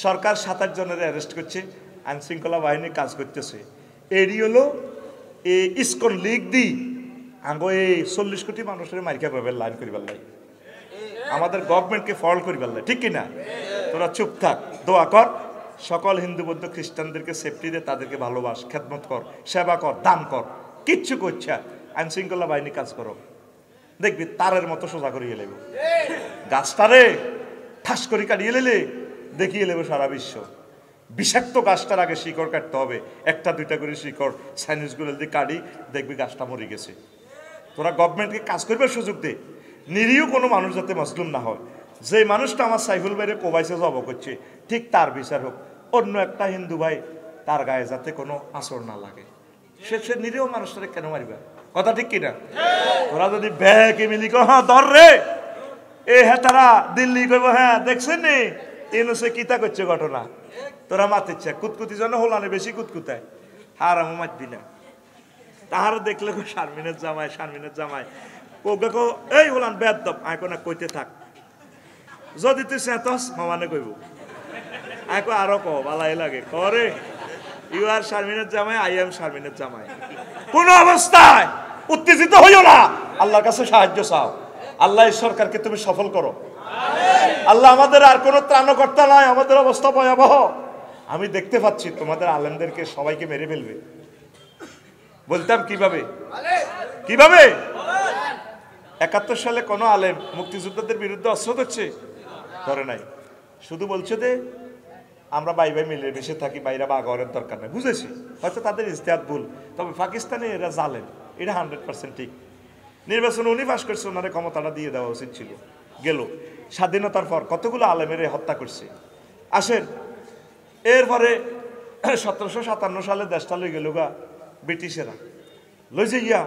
সরকার 27 জনের অ্যারেস্ট করছে, আইন শৃঙ্খলা বাহিনী কাজ করতেছে। এরই হলো এই ইসকন লিগ দি আঙ্গো এই 40 কোটি মানুষের মাইকা পাবে লাইন করিবার লাই, আমাদের গভর্নমেন্টকে ফল করিবার লাই, ঠিক কিনা? তোরা চুপ থাক, দোয়া কর, সকল হিন্দু বৌদ্ধ খ্রিস্টানদেরকে সেফটি দে, তাদেরকে ভালোবাস, খেদমত কর, সেবা কর, দান কর, কিচ্ছু করছে। আইন শৃঙ্খলা বাহিনী কাজ করো, দেখবি তারের মতো সোজা করিয়ে লেব, গাছটারে ঠাস করে কাটিয়ে লেলে দেখিয়ে লেব সারা বিশ্ব। বিষাক্ত গাছটার আগে শিকড় কাটতে হবে, একটা দুইটা করে শিকড় সাইনিসগুলো দিয়ে কাটি, দেখবি গাছটা মরে গেছে। তোরা গভর্নমেন্টকে কাজ করবার সুযোগ দে, নিরীহ কোনো মানুষ যাতে মজলুম না হয়। যে মানুষটা আমার সাইফুল ভাইরে কোবাইসে জব করছে, ঠিক তার বিচার হোক। অন্য একটা হিন্দু ভাই তার গায়ে যাতে কোনো আঁচড় না লাগে, সে নিরীহ মানুষটারে কেন মারিবা? কথা ঠিক কিনা? তোরা যদি ব্যাগে মিলি কো হ্যাঁ ধর রে, এ হ্যাঁ তারা দিল্লি কইব হ্যাঁ দেখছেন নি ইনুসে কিতা করছে ঘটনা, তোরা মাতিচ্ছে কুতকুতি জন হোলানে বেশি কুতকুতায়, হার আমি মাতবি না। তাহার দেখলে শারমিনের জামাই, শারমিনের জামাই ওকে কো এই হোলান বেদ দপ আয় কোনা কইতে থাক, যদি তুই চেতস মামানে কইব, আয় কো আরো কো বালাই লাগে করে ইউ আর শারমিনের জামাই, আই এম শারমিনের জামাই। কোন অবস্থায় উত্তেজিত হইও না, আল্লাহর কাছে সাহায্য চাও, আল্লাহ এই সরকারকে তুমি সফল করো। আল্লাহ আমাদের আর কোনো ত্রাণকর্তা নাই, আমাদের অবস্থা ভয়াবহ। আমি দেখতে পাচ্ছি তোমাদের আলেমদেরকে সবাইকে মেরে ফেলবে। বলতাম কিভাবে কিভাবে 71 সালে কোন আলেম মুক্তিযোদ্ধাদের বিরুদ্ধে অস্ত্র ধরছে? ধরে নাই, শুধু বলছে যে আমরা ভাই ভাই মিলে মিশে থাকি, বাইরে বাগরের দরকার নেই। বুঝেছি হয়তো তাদের ইজতিহাদ ভুল, তবে পাকিস্তানে এরা জালেম, এটা 100% ঠিক। নির্বাচন উনি পাশ করছে, ওনারে ক্ষমতাটা দিয়ে দেওয়া উচিত ছিল। গেল স্বাধীনতার পর কতগুলো আলেমের হত্যা করছে। আসেন এরপরে 1757 সালে দেশটা লই গেল গা ব্রিটিশেরা, লই যে ইয়া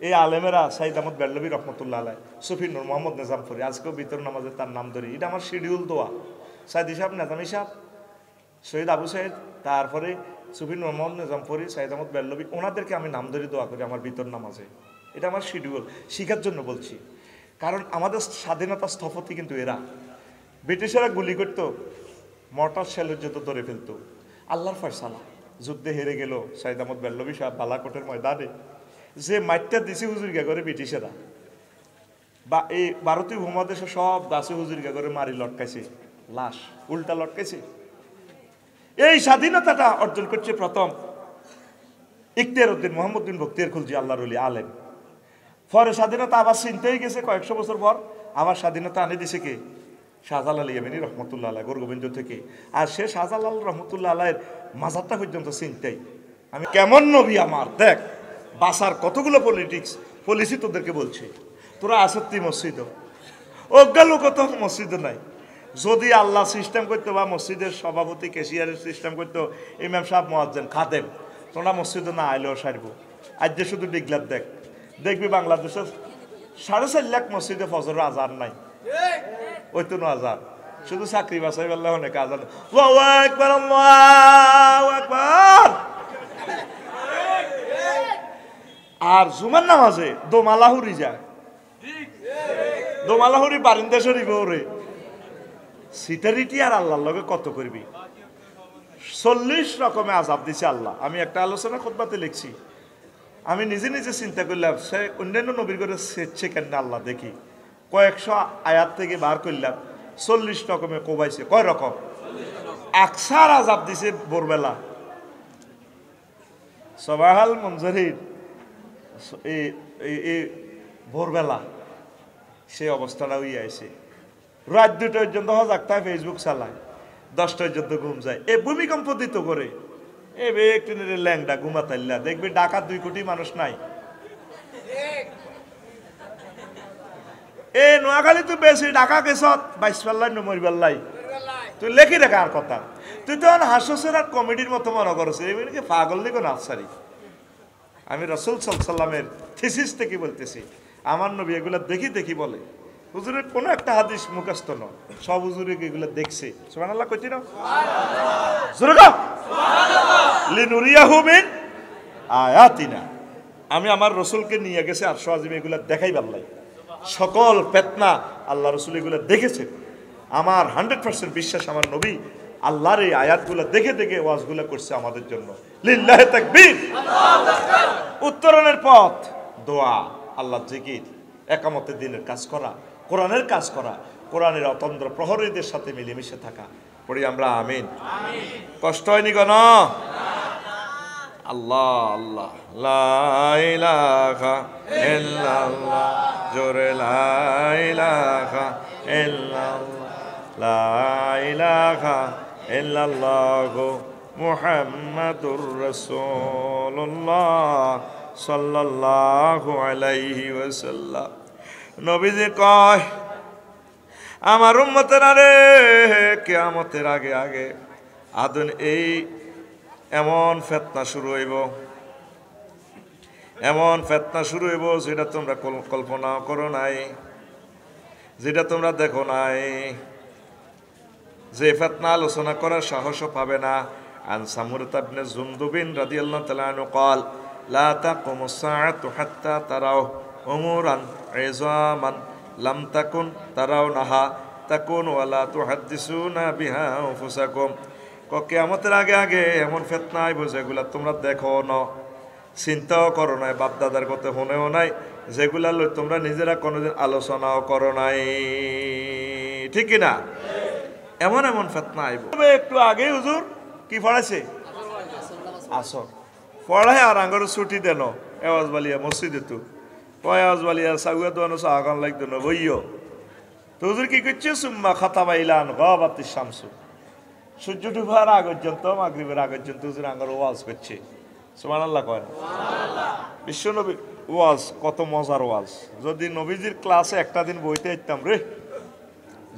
এই আলেমেরা সাইদ আহমদ বেল্লভী রহমতুল্লাহ আলাই, সুফি নূর মোহাম্মদ নিজামপুরি, আজকেও বিতর নামাজে তার নাম ধরি, এটা আমার শিডিউল দোয়া। সাইদ সাহেব, নেজামি সাহেব, শহীদ আবু সাইদ, তারপরে সুফি নূর মোহাম্মদ নিজামপুরি, সাইদ আহমদ বেল্লভী, ওনাদেরকে আমি নাম ধরি দোয়া করি আমার বিতর নামাজে। এটা আমার শিডিউল, শিখার জন্য বলছি। কারণ আমাদের স্বাধীনতা স্থপতি কিন্তু এরা। ব্রিটিশেরা গুলি করতো, মর্টার শেলের যত ধরে ফেলতো। আল্লাহর ফয়সালা, যুদ্ধে হেরে গেল সাইদ আহমদ বেল্লভী সাহেব বালাকোটের ময়দানে, যে মাইটটা দিছে হুজুরগা করে ব্রিটিশেরা, বা এই ভারতীয় উপমহাদেশে সব দাসে হুজুরগা করে মারি লটকাইছে, লাশ উল্টা লটকাইছে। এই স্বাধীনতাটা অর্জন করছে প্রথম ইখতিয়ার উদ্দিন মোহাম্মদ বিন বখতিয়ার খুলজি, আল্লাহর ওলি আলেম। পরে স্বাধীনতা আবার চিনতেই গেছে, কয়েকশো বছর পর আবার স্বাধীনতা আনে দিছে কে? শাহজালাল ইয়ামানি রহমতুল্লাহ আলাইহ, গোরগোবিন্দ থেকে। আর সে শাহজালাল রহমতুল্লাহ আলাইয়ের মাজারটা পর্যন্ত চিনতেই। আমি কেমন নবী আমার, দেখ বাসার কতগুলো পলিসি তোদেরকে বলছে। তোরা আসত্তি মসজিদ, অজ্ঞা লোক তো মসজিদ নাই। যদি আল্লাহ সিস্টেম করতো বা মসজিদের সভাপতি ক্যাশিয়ারের সিস্টেম করতো, ইমাম সাহেব মুয়াজ্জিন খাদেম, তোমরা মসজিদে না আইলেও সারব। আজ যে শুধু ডিগলার দেখ, দেখবি বাংলাদেশের 4.5 লাখ মসজিদে ফজরের আজান নাই, ওই তো আজান শুধু চাকরি বাছাই বললে অনেক আজান। আর জুমার নামাজে দোমালাহুরি যায়, দোমালাহুরি বারিন্দা শরীফ ওরে সিটারিটি। আর আল্লাহর লগে কত করবি? 40 রকমে আযাব দিছে আল্লাহ। আমি একটা আলোচনা খুতবাতে লিখছি, আমি নিজে নিজে চিন্তা করলাম সে অন্যান্য নবীর করে সেচ্ছে কেন আল্লাহ, দেখি কয়েকশো আয়াত থেকে বার করলাম 40 রকমে কোবাইছে। কয় রকম? আকসার আযাব দিছে ভোরবেলা, সবাহাল মঞ্জরির এই ভোরবেলা সে অবস্থাটা হয়ে আছে। রাত 2টা পর্যন্ত হজাকটায় ফেসবুক চালায়, 10টা পর্যন্ত ঘুম যায়। এ ভূমিকম্প দিত করে এ একটু ল্যাংডা ঘুমাতাইল্লা, দেখবি ঢাকা 2 কোটি মানুষ নাই। এ নোয়াখালী তো বেশি, ঢাকা গেছত 22 পাল্লাই নমর পাল্লাই, তুই লেখি রেখা আর কথা। তুই তো হাসছের আর কমেডির মতো মনে করছে, এমনিকে পাগল দিকে নাফসারি। আমি রাসূল সাল্লাল্লাহু আলাইহি ওয়াসাল্লামের থিসিস থেকে বলতেছি, আমার নবী এগুলা দেখি দেখি বলে। হুজুরের কোনো একটা হাদিস মুখস্থ নয়, সব হুজুরে এগুলো দেখছে। সুবহানাল্লাহ কইতি না? সুবহানাল্লাহ, লিনুরিয়াহু মিন আয়াতিনা। আমি আমার রসুলকে নিয়ে গেছে আর সোয়াজিম এগুলো দেখাই পারলাই। সকল ফিতনা আল্লাহ রসুল এগুলো দেখেছে। আমার 100% বিশ্বাস আমার নবী আল্লাহর এই আয়াতগুলো দেখে দেখে ওয়াজগুলো করছে আমাদের জন্য। লিল্লাহি তাকবীর। উত্তরণের পথ দোয়া, আল্লাহ জিকির, একামতে দিনের কাজ করা, কোরআনের কাজ করা, কোরআনের অতন্দ্র প্রহরীদের সাথে মিলেমিশে থাকা। পড়ি আমরা আমিন। কষ্ট হয়নি কেন? আল্লাহ আল্লাহ লা ইলাহা ইল্লাল্লাহ, জোরে লা ইলাহা ইল্লাল্লাহ, লা ইলাহা ইল্লাল্লাহ মুহাম্মাদুর রাসূলুল্লাহ সাল্লাল্লাহু আলাইহি ওয়াসাল্লাম। নবীজি কয়, আমার উম্মতেরা রে, কিয়ামতের আগে আগে এই এমন ফিতনা শুরু হইব, এমন ফিতনা শুরু হইব যেটা তোমরা কল্পনা করো নাই, যেটা তোমরা দেখো নাই, যে ফিতনা আলোচনা করার সাহসও পাবে না। আন সামুরাত ইবনে জুনদুবিন রাদিয়াল্লাহু তাআলা আনহু قال لا تقوم الساعة حتى تروا أمورا عظاما لم تكن ترونها تكون ولا تحدثون بها أنفسكم। কিয়ামতের আগে আগে এমন ফিতনা আইব যেগুলা তোমরা দেখো না, চিন্তাও করো নাই, বাপ দাদার কথা শুনেও নাই, যেগুলা লই তোমরা নিজেরা কোনোদিন আলোচনাও করো নাই। ঠিক না? এমন এমন ফিতনা আইব। একটু আগে হুজুর কি পড়াইছে? আসর পড়ায় আর আঙ্গর ছুটি দেন এওয়াজ বালিয়া মসজিদে তো এওয়াজ বালিয়া সাগুয়া দোয়ানো সাহাগান লাগতো না বইও তো হুজুর কি করছে? সুম্মা খাতাবাইলান গাবাতি শামসু, সূর্য ডুবার আগ পর্যন্ত, মাগরিবের আগ পর্যন্ত হুজুর আঙ্গর ওয়াজ করছে। সুবহানাল্লাহ কয় না? বিশ্বনবীর ওয়াজ কত মজার ওয়াজ। যদি নবীজির ক্লাসে একটা দিন বইতে যেতাম রে,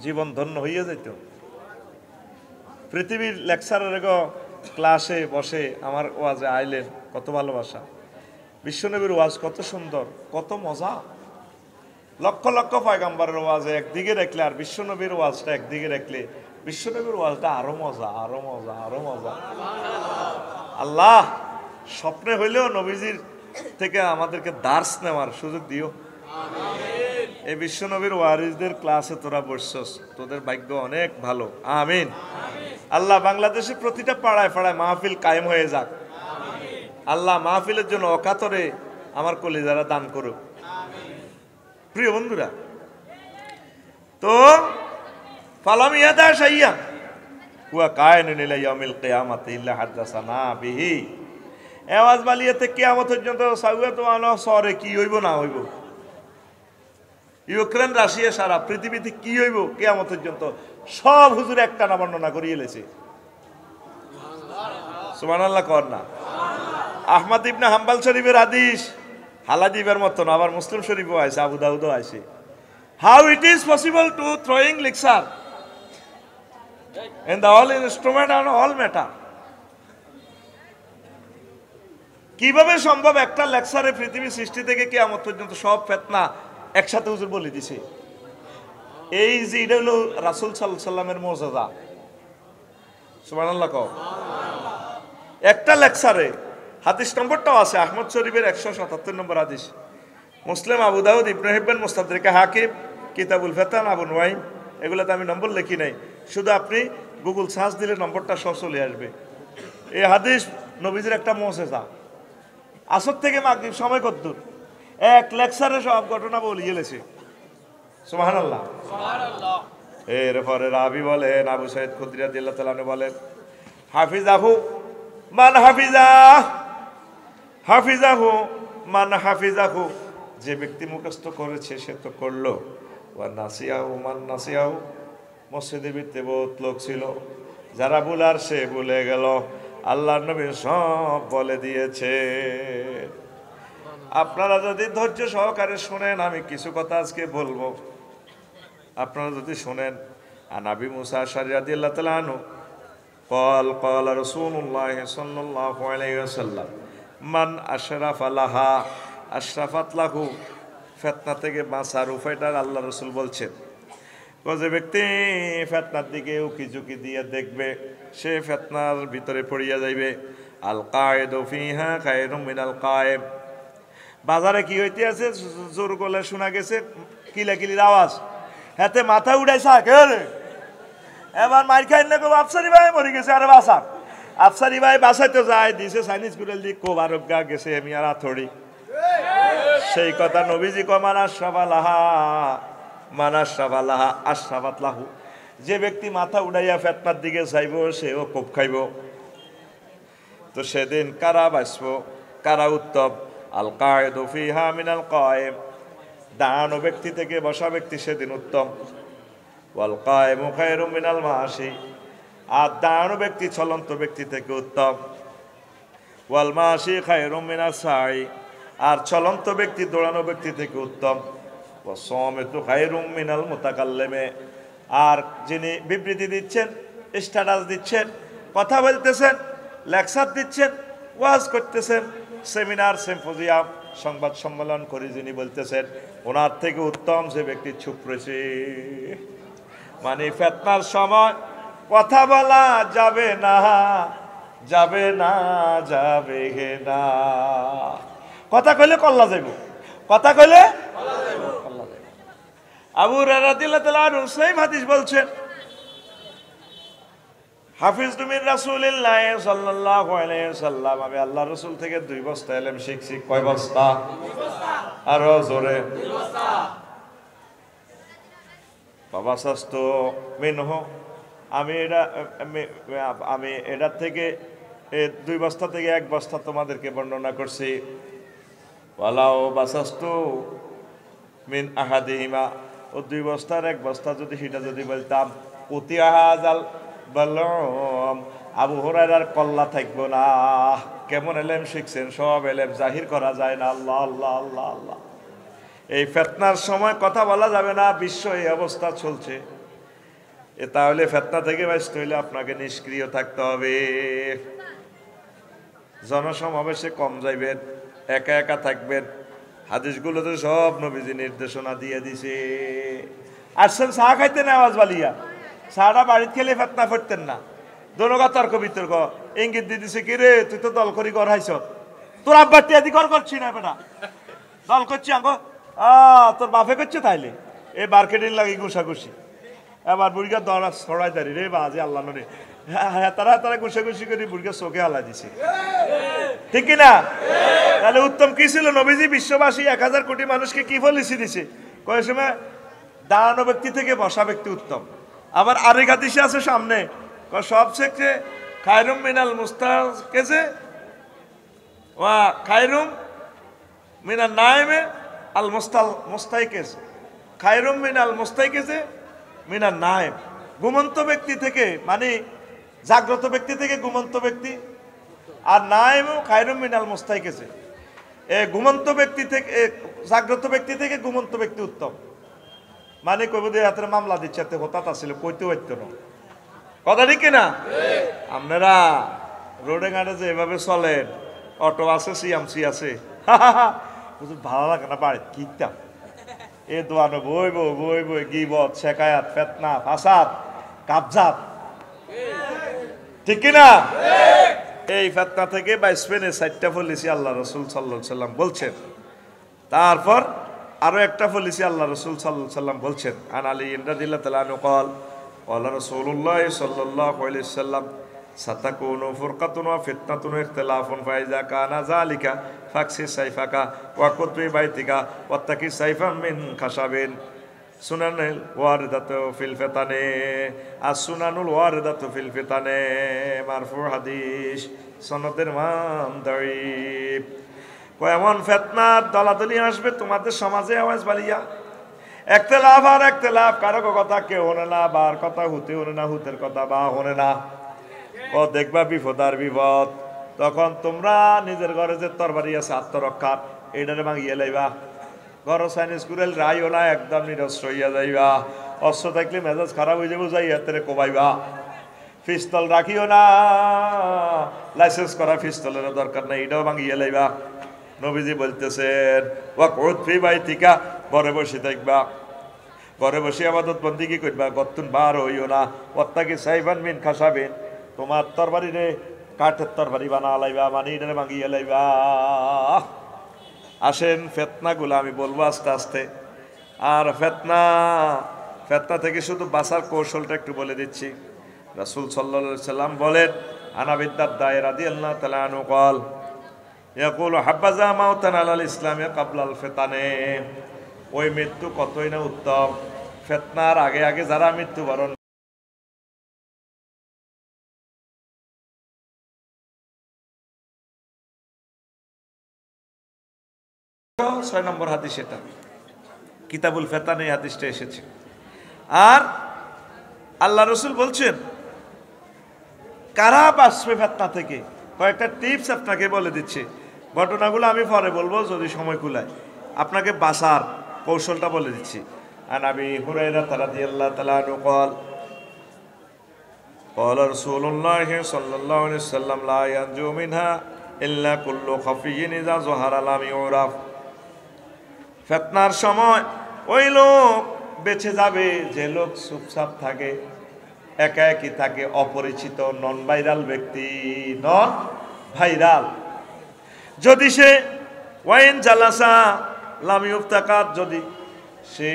জীবন ধন্য হইয়া যেত। পৃথিবীর লেকচারের ক্লাসে বসে আমার ওয়াজে আইলেন, কত ভালোবাসা। বিশ্বনবীর ওয়াজ কত সুন্দর, কত মজা। লক্ষ লক্ষ পয়গাম্বরের ওয়াজে একদিকে রাখলে আর বিশ্বনবীর ওয়াজটা একদিকে রাখলে বিশ্বনবীর ওয়াজটা আরো মজা, আরো মজা, আরো মজা। আল্লাহ স্বপ্নে হইলেও নবীজির থেকে আমাদেরকে দার্স নেওয়ার সুযোগ দিও। এই বিশ্বনবীর ওয়ারিসদের ক্লাসে তোরা বসছস, তোদের ভাগ্য অনেক ভালো। আমিন। আল্লাহ বাংলাদেশের প্রতিটা পাড়ায় পাড়ায় মাহফিল কায়েম হয়ে যাক। আল্লাহ মাহফিলের জন্য অকাতরে আমার কলিজারা দান করুক। প্রিয় বন্ধুরা, তো ফালাম ইয়াদা শাইয়া হুয়া কায়িনুন ইলা ইয়াউমিল কিয়ামাতি ইল্লা হাদাসানা বিহি। আওয়াজ বালিয়াতে কিয়ামত পর্যন্ত সাউয়া তো আনো সরে কি হইব না হইব, ইউক্রেন রাশিয়া সারা পৃথিবীতে কি হইব কিয়ামত পর্যন্ত সব হুজুর একটানা বর্ণনা করিয়ে লেছে। সুবহানাল্লাহ কর না? আহমদ ইবনে হাম্বল শরীফের হাদিস হালাদিবের মতন, আবার মুসলিম শরীফও আছে, আবু দাউদও আছে। How it is possible to throwing lecture in the all instrument and all matter. কিভাবে সম্ভব একটা লেকচারে পৃথিবী সৃষ্টি থেকে কিয়ামত পর্যন্ত সব ফিতনা একসাথে হুজুর বলে দিছে। এই যে এটা হলো রাসূল সাল্লাল্লাহু আলাইহি সাল্লামের মুজিজা। সুবহানাল্লাহ কও। একটা লেকচারে হাদিস নম্বরটাও আছে আহমদ শরীফের 177 নম্বর হাদিস, মুসলিম, আবু দাউদ, ইবনে হিব্বান, মুস্তাদরিক হাকিম, কিতাবুল ফিতান, আবু নুয়াইম, এগুলোতে আমি নম্বর লিখি নাই, শুধু আপনি গুগল সার্চ দিলে নম্বরটা সব চলে আসবে। এই হাদিস নবীজির একটা মুজিজা। আসর থেকে মাগরিব সময় কতদূর? এক লেকচারে সব ঘটনা বলিয়ে লেছে। সুবহানাল্লাহ। এরপরে রাবি বলেন, আবু সাইদ খুদরি রাদিয়াল্লাহু তাআলা আনহু বলেন, হাফিজাহু মান হাফিজাহু মান হাফিজাহু, যে ব্যক্তি মুখস্থ করেছে সে তো করলো। ওয়া নাসিয়াহু মান নাসিয়াহু, মসজিদে ভিতরে বহুত লোক ছিল, যারা ভুলার সে ভুলে গেল। আল্লাহর নবী সব বলে দিয়েছে। আপনারা যদি ধৈর্য সহকারে শুনেন, আমি কিছু কথা আজকে বলবো, আপনারা যদি শুনেন। আনাবি মুসা আশআরী রাদিয়াল্লাহু তাআলা আনহু قال قال رسول الله صلى الله عليه وسلم من أشرف لها أشرفت له। ফিতনা থেকে বাঁচার উপায়টা আল্লাহ রাসূল বলছেন, যে ব্যক্তি ফিতনার দিকে উকি ঝুঁকি দিয়ে দেখবে সে ফিতনার ভিতরে পড়িয়া যাইবে। আল কায়েদু ফিহা খায়রুম মিনাল কায়েম। বাজারে কি হইতে আছে, জোর গলে শোনা গেছে কিলাকিলির আওয়াজ, হাতে মাথা উড়াইছে, কে রে এবার মার খাই না কো আফসারি ভাই মরে গেছে আরে বাসা আফসারি ভাই বাসাইতে যায় দিছে চাইনিজ গুরেল দি কো বারগা গেছে আমি আর আথড়ি সেই কথা নবীজি কো মানাশরাবালাহা আশরাবাত লাহু যে ব্যক্তি মাথা উড়াইয়া ফিতনার দিকে যাইব সেও কোপ খাইব তো সেদিন কারা বাঁচব কারা উত্তম আল কায়েদু ফিহা মিনাল কায়েম দাঁড়ানো ব্যক্তি থেকে বসা ব্যক্তি সেদিন উত্তম ওয়াল কায়েমু খায়রুম মিনাল মাশি আর দাঁড়ানো ব্যক্তি চলন্ত ব্যক্তি থেকে উত্তম ওয়াল মাশি খায়রুম মিনাস সাই আর চলন্ত ব্যক্তি দৌড়ানো ব্যক্তি থেকে উত্তম ওয়াস সামিতু খায়রুম মিনাল মুতাকাল্লিমি আর যিনি বিবৃতি দিচ্ছেন স্ট্যাটাস দিচ্ছেন কথা বলতেছেন লেকচার দিচ্ছেন ওয়াজ করতেছেন সেমিনার সিম্পোজিয়াম সংবাদ সম্মেলন করে যিনি বলতেছেন ওনার থেকে উত্তম যে ব্যক্তি চুপ রয়েছে মানে ফিতনার সময় কথা বলা যাবে না যাবে না যাবে না কথা কইলে কল্লা যাইব কথা কইলে কল্লা যাইব আবু হুরায়রা রাদিয়াল্লাহু তাআলা আনহু সেই হাদিস বলছেন হাফিজতু মিন রাসূলিল্লাহ সাল্লাল্লাহু আলাইহি ওয়াসাল্লাম আমি আল্লাহর রাসূল থেকে 2 বস্তা ইলম শিখছি কয় বস্তা 2 বস্তা আর জোরে 2 বস্তা বাবা শাস্তো মিনহ আমি এটা থেকে 2 বস্তা থেকে 1 বস্তা তোমাদেরকে বর্ণনা করছি ওয়ালাও বাসাস্তু মিন আহাদিহিমা ও 2 বস্তার 1 বস্তা যদি সেটা যদি বলতাম কুতিয়াহাজাল বলম আবু হুরায়রার কল্লা থাকবো না কেমন এলেম শিখছেন সব এলেম জাহির করা যায় না আল্লাহ আল্লাহ আল্লাহ আল্লাহ এই ফিতনার সময় কথা বলা যাবে না বিশ্ব এই অবস্থা চলছে তাহলে ফিতনা থেকে বাঁচতে হইলে আপনাকে নিষ্ক্রিয় থাকতে হবে জনসমাবেশে কম যাইবেন একা একা থাকবেন হাদিসগুলোতে সব নবীজি নির্দেশনা দিয়ে দিছে আসছেন চা খাইতেন আওয়াজ বালিয়া চাটা বাড়িতে খেলে ফিতনা ফুটতেন না দোনোগা তর্ক বিতর্ক ইঙ্গিত দিয়ে দিছে কি রে তুই তো দল করি ঘর হাইছ তোর আব্বার তিয়াদি ঘর করছি না বেটা দল করছি আঙ্গ তোর বাপে করছে তাইলে এই মার্কেটিং লাগি ঘুষাঘুষি এবার বুড়িগা দরা ছড়াই দাঁড়ি রে বাজে আল্লাহ রে হ্যাঁ তারা ঘুষাঘুষি করে বুড়িগা চোখে আলা দিছে ঠিক কিনা তাহলে উত্তম কি ছিল নবীজি বিশ্ববাসী 1000 কোটি মানুষকে কি পলিসি দিছে কয় সময় দাঁড়ানো ব্যক্তি থেকে বসা ব্যক্তি উত্তম আবার আরেক হাদিসে আছে সামনে সবচেয়ে খায়রুম মিনাল মুস্তাকেজে ওয়া খায়রুম মিনাল নাইমে আল মুস্তাইকেজ খায়রুম মিনাল মুস্তাইকেজে মিনাল নাইম ঘুমন্ত ব্যক্তি থেকে মানে জাগ্রত ব্যক্তি থেকে ঘুমন্ত ব্যক্তি আর নাইমও খায়রুম মিনাল মুস্তাইকেজে ঘুমন্ত ব্যক্তি থেকে জাগ্রত ব্যক্তি থেকে ঘুমন্ত ব্যক্তি উত্তম মানে কবিদের হাতের মামলা দিচ্ছে হঠাৎ আসলে কইতে হইতো না কথা ঠিক না আপনারা রোডে ঘাটে যে এভাবে চলেন অটো আছে সিএমসি আছে ভালো লাগে না বাড়ি কিতাম এ দোয়ানো বই গিবত শেকায়াত ফিতনা ফাসাদ কাবজাত ঠিক কিনা এই ফিতনা থেকে বাইসপেনে 4টা পলিসি আল্লাহ রাসূল সাল্লাল্লাহু আলাইহি সাল্লাম বলছেন তারপর আরো একটা পলিসি আল্লাহ রাসূল সাল্লাল্লাহু আলাইহি সাল্লাম বলছেন আন আলী রাদিয়াল্লাহু তাআলা আনহু قال قال رسول الله صلى الله عليه وسلم ستكون فرقة وفتنة واختلاف فإذا كان ذلك فاكسي سيفك وخذ ببيتك واتقي سيفا من خشب سنن الواردة في الفتن السنن الواردة في الفتن مرفوع حديث সনদের মান দাঈফ এমন ফিতনার দলাদলি আসবে তোমাদের সমাজে আওয়াজ বাড়িয়া একতেলাফ কারো কথা কেউ হনে না বার কথা হুতে হনে না হুতের কথা বা হনে না ও দেখবা বিপদ আর বিপদ তখন তোমরা নিজের ঘরে যে তরবারি আছে আত্মরক্ষার এইটারে ভাঙিয়ে লাইবা ঘর চাইনিজ কুরেল রাইও না একদম নিরস্ত্র হইয়া যাইবা অস্ত্র থাকলে মেজাজ খারাপ হয়ে যাবো যাই হাতে কোবাইবা পিস্তল রাখিও না লাইসেন্স করা পিস্তলের দরকার নাই এটাও ভাঙিয়ে লাইবা নবীজি বলতেছেন ওয়াকুদ ফি বাইতিকা ঘরে বসে থাকবা ঘরে বসে ইবাদত বন্দেগী করবা গত্তুন বার হইও না ওয়াত্তাকি সাইফান মিন খাসাবিন তোমার তরবারি রে কাঠের তরবারি বানা লাইবা মানে এটারে ভাঙিয়ে লাইবা আসেন ফিতনাগুলো আমি বলবো আস্তে আস্তে আর ফিতনা থেকে শুধু বাঁচার কৌশলটা একটু বলে দিচ্ছি। রাসূল সাল্লাল্লাহু আলাইহি সাল্লাম বলেন, আনা বিদ-দারদা রাদিয়াল্লাহু তাআলা আনহু قال يقول حبذا موتا على الاسلام قبل الفتن। ওই মৃত্যু কতই না উত্তম, ফিতনার আগে আগে যারা মৃত্যুবরণ। 6 নম্বর হাদিস, এটা কিতাবুল ফিতান, এই হাদিসটা এসেছে। আর আল্লাহ রসুল বলছেন কারা বাঁচবে ফিতনা থেকে, কয়েকটা টিপস আপনাকে বলে দিচ্ছে। ঘটনাগুলো আমি পরে বলবো যদি সময় কুলায়, আপনাকে বাঁচার কৌশলটা বলে দিচ্ছি। আন আবি হুরায়রা রাদিয়াল্লাহু তাআলা আনহু قال قال رسول الله صلى الله عليه وسلم لا ينجو منها إلا كل خفي إذا ظهر لم يعرف। ফিতনার সময় ওই লোক বেঁচে যাবে যে লোক চুপচাপ থাকে, একা একই থাকে, অপরিচিত, নন ভাইরাল ব্যক্তি, নন ভাইরাল। যদি সে ওয়াইন জালাসা লাম ইউফতাকাত, যদি সে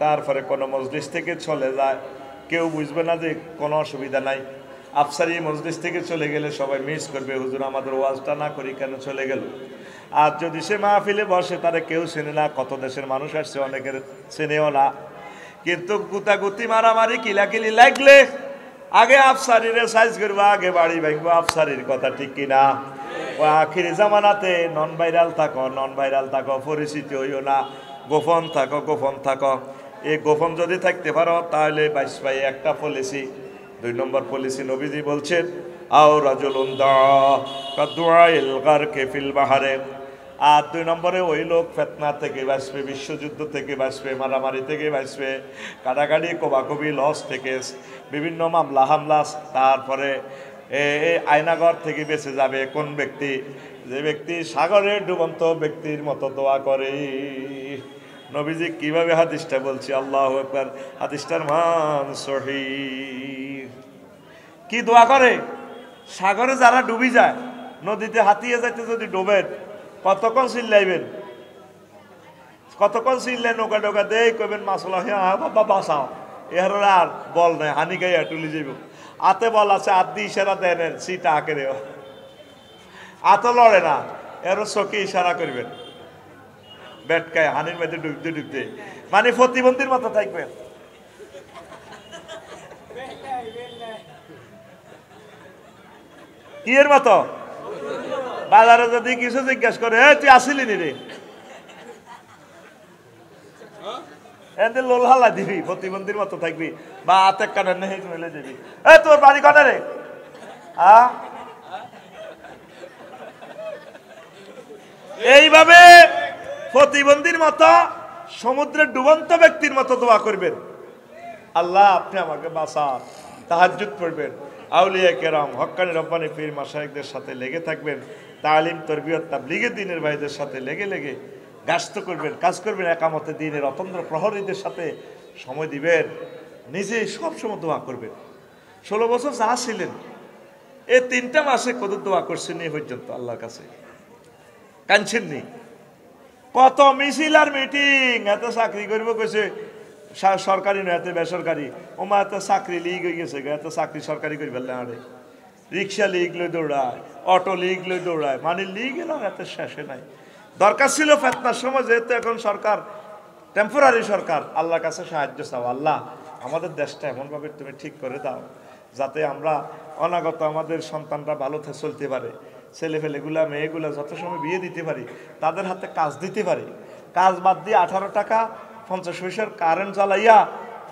তারপরে কোনো মজলিস থেকে চলে যায়, কেউ বুঝবে না যে কোনো অসুবিধা নাই। আফসারি মজলিস থেকে চলে গেলে সবাই মিস করবে, হুজুর আমাদের ওয়াজটা না করি কেন চলে গেল। আর যদি সে মাহফিলে বসে, তারে কেউ চেনে না, কত দেশের মানুষ আসছে, অনেকের চেনেও না। কিন্তু গুতাগুতি মারামারি কিলাকিলি লাগলে আগে আফসারিরে সাইজ করবো, আগে বাড়ি ভাঙবো। আফসারির কথা ঠিক কিনা? ও আখির জামানাতে নন ভাইরাল থাকো, নন ভাইরাল থাকো, পরিচিতি হইও না, গোপন থাকো, গোপন থাকো। এই গোপন যদি থাকতে পারো তাহলে 22 ভাই একটা পলিসি। 2 নম্বর পলিসি নবীজি বলছেন আও রাজুলুন দুআইল গারকে ফিল বাহারে। আর 2 নম্বরে ওই লোক ফিতনা থেকে বাঁচবে, বিশ্বযুদ্ধ থেকে বাঁচবে, মারামারি থেকে বাঁচবে, কাটাকাটি কোবাকুবি লস থেকে, বিভিন্ন মামলা হামলা, তারপরে আয়নাঘর থেকে বেঁচে যাবে কোন ব্যক্তি? যে ব্যক্তি সাগরে ডুবন্ত ব্যক্তির মতো দোয়া করে। নবীজি কিভাবে হাদিসটা বলছি, আল্লাহু আকবার, হাদিসটার মান সহিহ। কি দোয়া করে? সাগরে যারা ডুবি যায়, নদীতে হাতিয়ে যাইতে যদি ডোবেন, কতক্ষণ চিল্লাইবেন? কতক্ষণ চিল্লাই নৌকা নৌকা দেই কইবেন মাসলা হ্যাঁ বাবা বাঁচাও। এর আর বল নাই, হানি গাইয়া টুলি যাইব। আতে বল আছে, আত দিয়ে ইশারা দেন, সিটা আঁকে আত লড়ে না, এর চোখে ইশারা করবেন, বেটকায় হানির মধ্যে ডুবতে ডুবতে, মানে প্রতিবন্ধীর মতো থাকবেন। কি এর মতো? বাজারে যদি কিছু জিজ্ঞাসা করে, তুই আসিলি নি রে, এতে লোল হালা দিবি, প্রতিবন্ধীর মতো থাকবি, বা হাতে কানে নেই মিলে যাবি। তোর বাড়ি কটা রে? এইভাবে প্রতিবন্ধীর মতো, সমুদ্রের ডুবন্ত ব্যক্তির মতো দোয়া করবেন, আল্লাহ আপনি আমাকে বাঁচান। তাহাজ্জুদ পড়বেন, আউলিয়া কেরাম, হক্কানি রব্বানি পীর মাশায়েখদের সাথে লেগে থাকবেন, তালিম তরবিয়ত তাবলীগের দ্বীনের ভাইদের সাথে লেগে লেগে গাস্ত করবেন, কাজ করবেন, একামতে দ্বীনের অতন্দ্র প্রহরীদের সাথে সময় দিবেন, নিজে সবসময় দোয়া করবেন। 16 বছর যা ছিলেন, এই 3টা মাসে কত দোয়া করছেন এই পর্যন্ত আল্লাহর কাছে? কাঁদছেননি? কত মিছিল আর মিটিং, এত চাকরি করবো কইছে, সরকারি নয় এত বেসরকারি, ওমা এত চাকরি লিগ হয়ে গেছে, এত চাকরি সরকারি করে ফেললে আরে, রিক্সা লিগ লই দৌড়ায়, অটো লিগ লই দৌড়ায়, মানে লিগ এলাম এত শেষে নাই। দরকার ছিল ফিতনার সময়, যেহেতু এখন সরকার টেম্পোরারি সরকার, আল্লাহর কাছে সাহায্য চাও, আল্লাহ আমাদের দেশটা এমনভাবে তুমি ঠিক করে দাও যাতে আমরা অনাগত আমাদের সন্তানরা ভালো চলতে পারে, ছেলেফেলেগুলা মেয়েগুলা যত সময় বিয়ে দিতে পারি, তাদের হাতে কাজ দিতে পারি। কাজ বাদ দিয়ে 18 টাকা 50 পয়সার কারেন্ট জ্বালাইয়া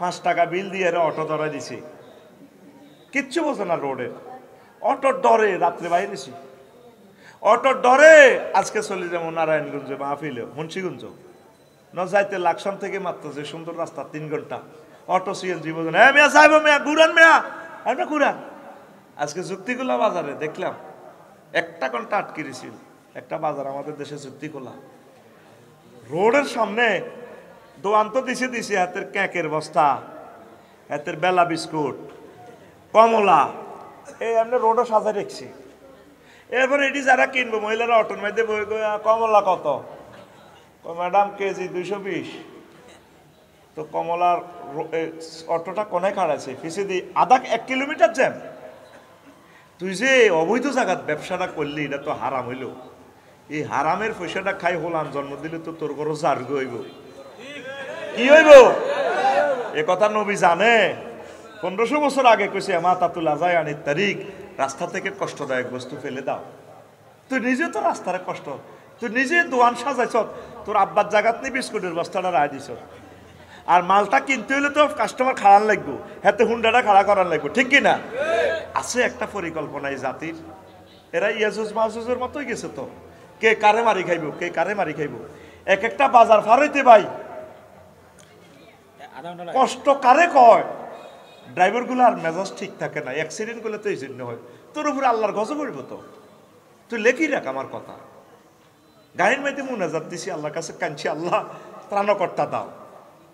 5 টাকা বিল দিয়ে এরা অটো ধরাই দিছি, কিচ্ছু বোঝে না রোডে, অটোর ডরে রাত্রে বাইরেছি, অটোর ডরে আজকে চলে যাবো নারায়ণগঞ্জে মাহফিলে, মুন্সিগঞ্জ ন যাইতে লাকসাম থেকে মাত্র যে সুন্দর রাস্তা 3 ঘন্টা, অটো সিএনজি বোঝেন, হ্যাঁ মেয়া যাইব, মেয়া ঘুরান, মেয়া আমরা ঘুরান। আজকে যুক্তিগুলা বাজারে দেখলাম 1 ঘন্টা আটকে দিয়েছিল একটা বাজার আমাদের দেশে, যুক্তিগুলা রোডের সামনে দোয়ান তো দিছে হাতের কেকের বস্তা, হাতের বেলা বিস্কুট, কমলা, এই এমনি রোডে সাজায় রেখছি। এরপরে এটি যারা কিনবো মহিলারা অটোর মধ্যে বই, কমলা কত? Madam KG 220। তো কমলার অটোটা কোনায় খাড়াছে পিছে দিয়ে 1 কিলোমিটার জ্যাম। তুই যে অবৈধ জায়গাত ব্যবসাটা করলি এটা তো হারাম হইল, এই হারামের পয়সাটা খাই হলাম জন্ম দিলে তো তোর ঘরও জার্গ হইব। কি হইব এ কথা নবী জানে। 1500 বছর আগে কইছে মাতাতুল আজায়ানির তারিখ, রাস্তা থেকে কষ্টদায়ক বস্তু ফেলে দাও। তুই নিজে তো রাস্তার কষ্ট, তুই নিজে দোয়ান সাজাইছ, তোর আব্বার জায়গাত নিয়ে বিস্কুটের বস্তাটা রায় দিছ, আর মালটা কিনতে হইলে তো কাস্টমার খাড়ান লাগবো, হাতে হুন্ডাটা খাড়া করার লাগবো, ঠিক কিনা? আছে একটা পরিকল্পনা এই জাতির, এরা ইয়াজুজ মাহুজের মতোই গেছে। তো কে কারে মারি খাইব, কে কারে মারি খাইব। এক একটা বাজার ফার হইতে ভাই কষ্ট কারে কয়, ড্রাইভার গুলো আর মেজাজ ঠিক থাকে না, অ্যাক্সিডেন্ট গুলো তো এই জন্য হয়। তোর উপরে আল্লাহর গজব করবো। তো তুই লেখি রাখ আমার কথা। গাড়ির মাইতে মুনাজাত দিছি আল্লাহর কাছে, কাঁদছি, আল্লাহ ত্রাণকর্তা দাও।